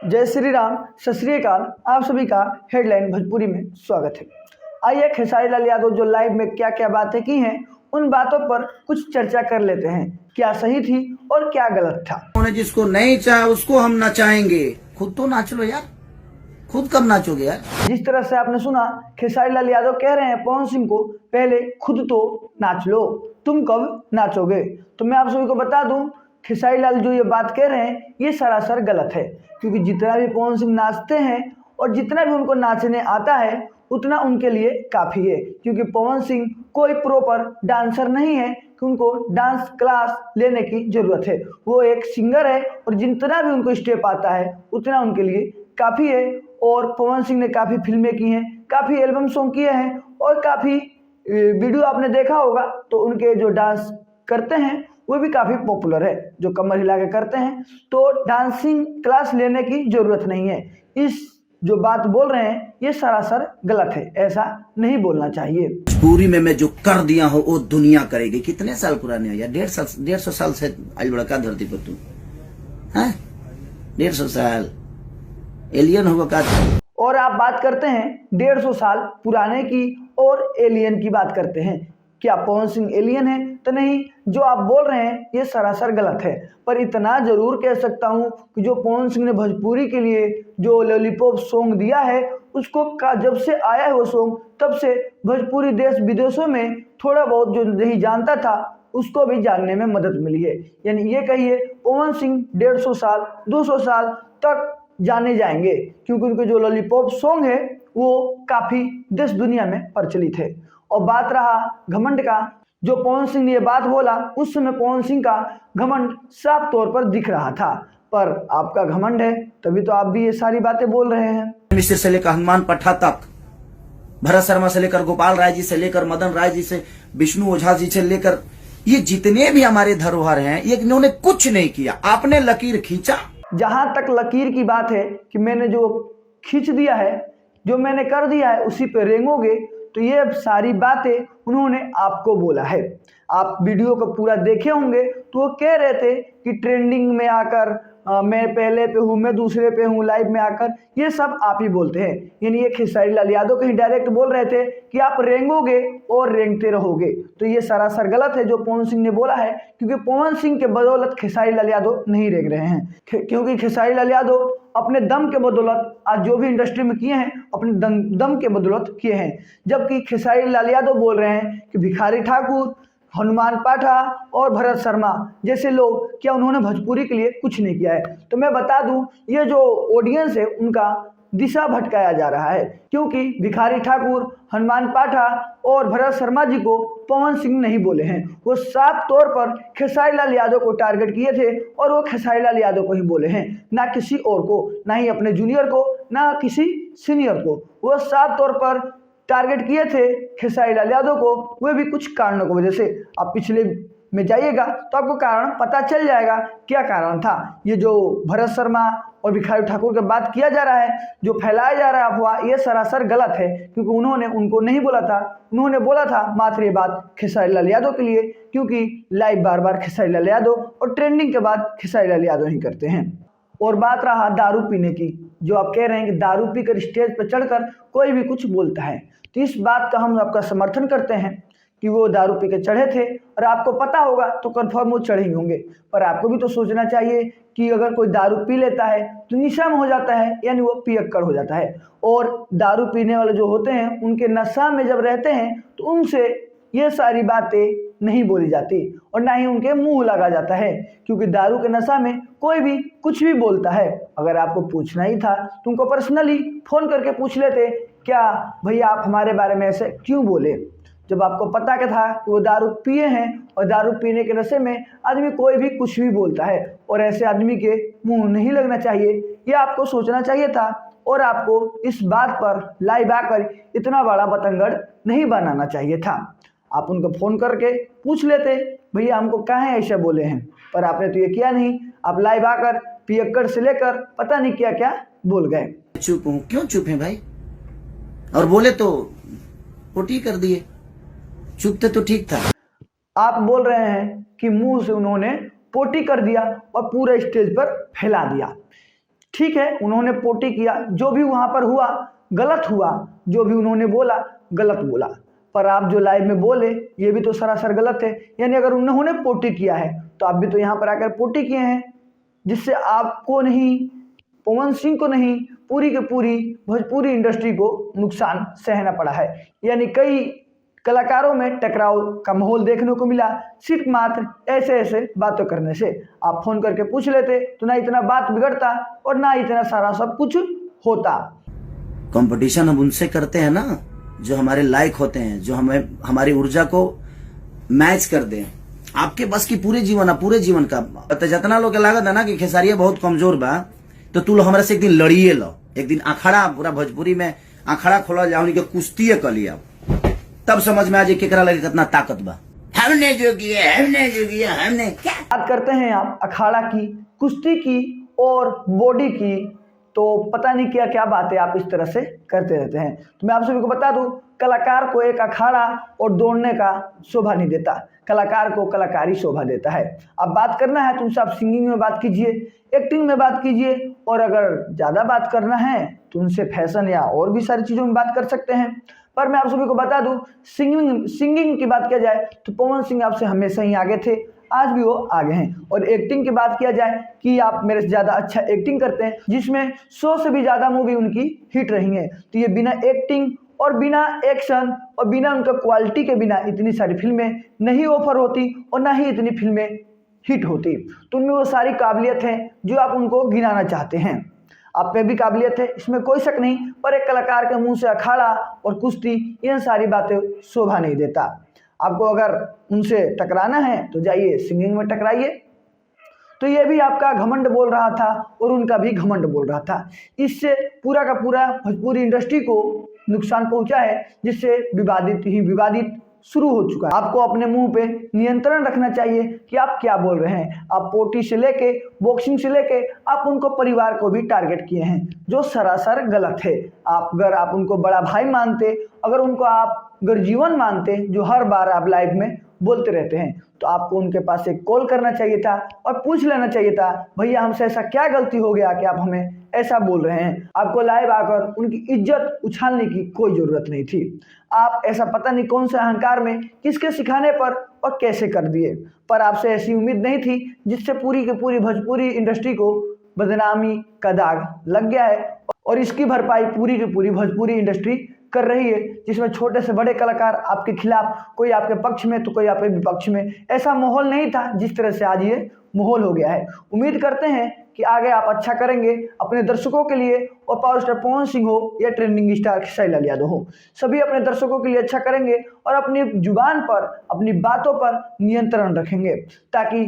जय श्री राम, सत श्री अकाल। आप सभी का हेडलाइन भोजपुरी में स्वागत है। आइए खेसारी लाल यादव जो लाइव में क्या क्या बातें की हैं उन बातों पर कुछ चर्चा कर लेते हैं। क्या सही थी और क्या गलत था। उन्होंने जिसको नहीं चाहा उसको हम नचाएंगे। खुद तो नाच लो यार, खुद कब नाचोगे यार। जिस तरह से आपने सुना, खेसारी लाल यादव कह रहे हैं पवन सिंह को, पहले खुद तो नाच लो, तुम कब नाचोगे। तो मैं आप सभी को बता दूं, खेसारी लाल जो ये बात कह रहे हैं ये सरासर गलत है, क्योंकि जितना भी पवन सिंह नाचते हैं और जितना भी उनको नाचने आता है उतना उनके लिए काफ़ी है, क्योंकि पवन सिंह कोई प्रॉपर डांसर नहीं है कि उनको डांस क्लास लेने की ज़रूरत है। वो एक सिंगर है और जितना भी उनको स्टेप आता है उतना उनके लिए काफ़ी है। और पवन सिंह ने काफ़ी फिल्में की हैं, काफ़ी एल्बम सॉन्ग किए हैं और काफ़ी वीडियो आपने देखा होगा, तो उनके जो डांस करते हैं वो भी काफ़ी पॉपुलर है, जो कमर हिला के करते हैं। तो डांसिंग क्लास लेने की ज़रूरत नहीं है। इस जो बात बोल रहे हैं ये सरासर गलत है, ऐसा नहीं बोलना चाहिए। पूरी में मैं जो कर दिया हो वो दुनिया करेगी। कितने साल पुराने हो यार, 150 साल से आज बड़का धरती पर तू है, 150 साल एलियन होगा का। और आप बात करते हैं 150 साल पुराने की और एलियन की बात करते हैं। क्या पवन सिंह एलियन है? तो नहीं, जो आप बोल रहे हैं ये सरासर गलत है। पर इतना जरूर कह सकता हूँ कि जो पवन सिंह ने भोजपुरी के लिए जो लॉलीपॉप सॉन्ग दिया है उसको का जब से आया है वो सॉन्ग, तब से भोजपुरी देश विदेशों में थोड़ा बहुत जो नहीं जानता था उसको भी जानने में मदद मिली है। यानी ये कहिए पवन सिंह 150 साल 200 साल तक जाने जाएंगे, क्योंकि उनके जो लॉलीपॉप सॉन्ग है वो काफ़ी देश दुनिया में प्रचलित है। और बात रहा घमंड का, जो पवन सिंह ने ये बात बोला उस समय पवन सिंह का घमंड साफ तौर पर दिख रहा था। पर आपका घमंड है तभी तो आप भी ये सारी बातें बोल रहे हैं। मिस्र से लेकर हनुमान पट्टा तक, भरत शर्मा से लेकर गोपाल राय जी से लेकर मदन राय जी से विष्णु ओझा जी से लेकर ये जितने भी हमारे धरोहर हैं ये इन्होंने कुछ नहीं किया। आपने लकीर खींचा। जहां तक लकीर की बात है कि मैंने जो खींच दिया है, जो मैंने कर दिया है उसी पे रेंगोगे, तो ये सारी बातें उन्होंने आपको बोला है। आप वीडियो को पूरा देखे होंगे तो वो कह रहे थे कि ट्रेंडिंग में आकर मैं पहले पे हूँ, मैं दूसरे पे हूँ, लाइव में आकर, ये सब आप ही बोलते हैं। यानी ये खेसारी लाल यादव कहीं डायरेक्ट बोल रहे थे कि आप रेंगोगे और रेंगते रहोगे। तो ये सरासर गलत है जो पवन सिंह ने बोला है, क्योंकि पवन सिंह के बदौलत खेसारी लाल यादव नहीं रेंग रहे हैं, क्योंकि खेसारी लाल यादव अपने दम के बदौलत आज जो भी इंडस्ट्री में किए हैं अपने दम के बदौलत किए हैं। जबकि खेसारी लाल यादव बोल रहे हैं कि भिखारी ठाकुर, हनुमान पाठा और भरत शर्मा जैसे लोग, क्या उन्होंने भोजपुरी के लिए कुछ नहीं किया है। तो मैं बता दूं, ये जो ऑडियंस है उनका दिशा भटकाया जा रहा है, क्योंकि भिखारी ठाकुर, हनुमान पाठा और भरत शर्मा जी को पवन सिंह नहीं बोले हैं। वो साफ तौर पर खेसारी लाल यादव को टारगेट किए थे और वो खेसारी लाल यादव को ही बोले हैं, ना किसी और को, ना ही अपने जूनियर को, ना किसी सीनियर को। वो साफ तौर पर टारगेट किए थे खेसारी लाल यादव को, वे भी कुछ कारणों की वजह से। आप पिछले में जाइएगा तो आपको कारण पता चल जाएगा क्या कारण था। ये जो भरत शर्मा और भिखारी ठाकुर की बात किया जा रहा है, जो फैलाया जा रहा है अफवाह, ये सरासर गलत है, क्योंकि उन्होंने उनको नहीं बोला था। उन्होंने बोला था मात्र ये बात खेसारी लाल यादव के लिए, क्योंकि लाइव बार बार खेसारी लाल यादव और ट्रेंडिंग के बाद खेसारी लाल यादव ही करते हैं। और बात रहा दारू पीने की, जो आप कह रहे हैं कि दारू पीकर स्टेज पर चढ़कर कोई भी कुछ बोलता है, तो इस बात का हम आपका समर्थन करते हैं कि वो दारू पी के चढ़े थे और आपको पता होगा तो कन्फर्म वो चढ़े ही होंगे। पर आपको भी तो सोचना चाहिए कि अगर कोई दारू पी लेता है तो निशा में हो जाता है, यानी वो पियक्कड़ हो जाता है। और दारू पीने वाले जो होते हैं उनके नशा में जब रहते हैं तो उनसे ये सारी बातें नहीं बोली जाती और ना ही उनके मुंह लगा जाता है, क्योंकि दारू के नशा में कोई भी कुछ भी बोलता है। अगर आपको पूछना ही था तो उनको पर्सनली फ़ोन करके पूछ लेते, क्या भैया आप हमारे बारे में ऐसे क्यों बोले, जब आपको पता क्या था कि वो दारू पिए हैं और दारू पीने के नशे में आदमी कोई भी कुछ भी बोलता है और ऐसे आदमी के मुंह नहीं लगना चाहिए। ये आपको सोचना चाहिए था और आपको इस बात पर लाइव आकर इतना बड़ा बतंगड़ नहीं बनाना चाहिए था। आप उनको फ़ोन करके पूछ लेते, भैया हमको काहे ऐसा बोले हैं, पर आपने तो ये किया नहीं। आप लाइव आकर पियक्कड़ से लेकर पता नहीं क्या क्या बोल गए। चुप हूँ, क्यों चुप है भाई? और बोले तो पोटी कर दिए, चुप थे तो ठीक था। आप बोल रहे हैं कि मुंह से उन्होंने पोटी कर दिया और पूरे स्टेज पर फैला दिया। ठीक है, उन्होंने पोटी किया, जो भी वहाँ पर हुआ गलत हुआ, जो भी उन्होंने बोला गलत बोला, पर आप जो लाइव में बोले ये भी तो सरासर गलत है। यानी अगर उन्होंने पोटी किया है तो आप भी तो यहाँ पर आकर पोटी किए हैं, जिससे आपको नहीं, पवन सिंह को नहीं, पूरी की पूरी भोजपुरी इंडस्ट्री को नुकसान सहना पड़ा है। यानी कई कलाकारों में टकराव का माहौल देखने को मिला, सिर्फ मात्र ऐसे ऐसे बातों करने से। आप फोन करके पूछ लेते तो ना इतना बात बिगड़ता और ना इतना सारा सब कुछ होता। कंपटीशन हम उनसे करते हैं ना जो हमारे लायक होते हैं, जो हमें हमारी ऊर्जा को मैच कर दें। आपके बस की पूरे जीवन का तो जितना लोग के लागत है ना कि खेसारिया बहुत कमजोर बा, तो तू लोग हमारे से एक दिन लड़िए लो, एक दिन अखाड़ा, पूरा भोजपुरी में अखाड़ा खोला जाओ, उनके कुश्ती कर लिया, तब समझ में आ जाए केकरा लगे कितना ताकत बा। हमने जो किया हमने क्या बात करते हैं आप अखाड़ा की, कुश्ती की और बॉडी की, तो पता नहीं क्या क्या बातें आप इस तरह से करते रहते हैं। तो मैं आप सभी को बता दूं, कलाकार को एक अखाड़ा और दौड़ने का शोभा नहीं देता, कलाकार को कलाकारी शोभा देता है। अब बात करना है तो उनसे आप सिंगिंग में बात कीजिए, एक्टिंग में बात कीजिए, और अगर ज़्यादा बात करना है तो उनसे फैशन या और भी सारी चीज़ों में बात कर सकते हैं। पर मैं आप सभी को बता दूं, सिंगिंग की बात किया जाए तो पवन सिंह आपसे हमेशा ही आगे थे, आज भी वो आगे हैं। और एक्टिंग की बात किया जाए कि आप मेरे से ज़्यादा अच्छा एक्टिंग करते हैं, जिसमें 100 से भी ज़्यादा मूवी उनकी हिट रही हैं। तो ये बिना एक्टिंग और बिना एक्शन और बिना उनका क्वालिटी के बिना इतनी सारी फिल्में नहीं ऑफर होती और ना ही इतनी फिल्में हिट होती। तो उनमें वो सारी काबिलियत है जो आप उनको गिनाना चाहते हैं। आप में भी काबिलियत है, इसमें कोई शक नहीं, पर एक कलाकार के मुंह से अखाड़ा और कुश्ती, ये सारी बातें शोभा नहीं देता। आपको अगर उनसे टकराना है तो जाइए सिंगिंग में टकराइए। तो ये भी आपका घमंड बोल रहा था और उनका भी घमंड बोल रहा था, इससे पूरा का पूरा भोजपुरी इंडस्ट्री को नुकसान पहुंचा है, जिससे विवादित शुरू हो चुका है। आपको अपने मुंह पे नियंत्रण रखना चाहिए कि आप क्या बोल रहे हैं। आप पोटी से लेके बॉक्सिंग से लेके आप उनको परिवार को भी टारगेट किए हैं, जो सरासर गलत है। अगर आप उनको बड़ा भाई मानते, अगर उनको आप गर्जीवन मानते, जो हर बार आप लाइव में बोलते रहते हैं, तो आपको उनके पास एक कॉल करना चाहिए था और पूछ लेना चाहिए था, भैया हमसे ऐसा क्या गलती हो गया कि आप हमें ऐसा बोल रहे हैं। आपको लाइव आकर उनकी इज्जत उछालने की कोई ज़रूरत नहीं थी। आप ऐसा पता नहीं कौन से अहंकार में किसके सिखाने पर और कैसे कर दिए, पर आपसे ऐसी उम्मीद नहीं थी, जिससे पूरी की पूरी भोजपुरी इंडस्ट्री को बदनामी का दाग लग गया है। और इसकी भरपाई पूरी की पूरी भोजपुरी इंडस्ट्री कर रही है, जिसमें छोटे से बड़े कलाकार आपके खिलाफ, कोई आपके पक्ष में तो कोई आपके विपक्ष में। ऐसा माहौल नहीं था जिस तरह से आज ये माहौल हो गया है। उम्मीद करते हैं कि आगे आप अच्छा करेंगे अपने दर्शकों के लिए, और पावर स्टार पवन सिंह हो या ट्रेंडिंग स्टार शैलाल यादव हो, सभी अपने दर्शकों के लिए अच्छा करेंगे और अपनी जुबान पर, अपनी बातों पर नियंत्रण रखेंगे, ताकि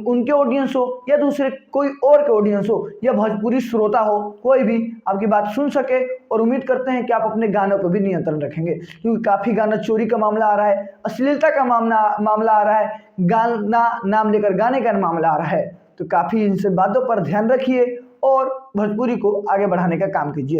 उनके ऑडियंस हो या दूसरे कोई और के ऑडियंस हो या भोजपुरी श्रोता हो, कोई भी आपकी बात सुन सके। और उम्मीद करते हैं कि आप अपने गानों पर भी नियंत्रण रखेंगे, क्योंकि काफ़ी गाना चोरी का मामला आ रहा है, अश्लीलता का मामला आ रहा है, गाना नाम लेकर गाने का मामला आ रहा है। तो काफ़ी इन सब बातों पर ध्यान रखिए और भोजपुरी को आगे बढ़ाने का काम कीजिए।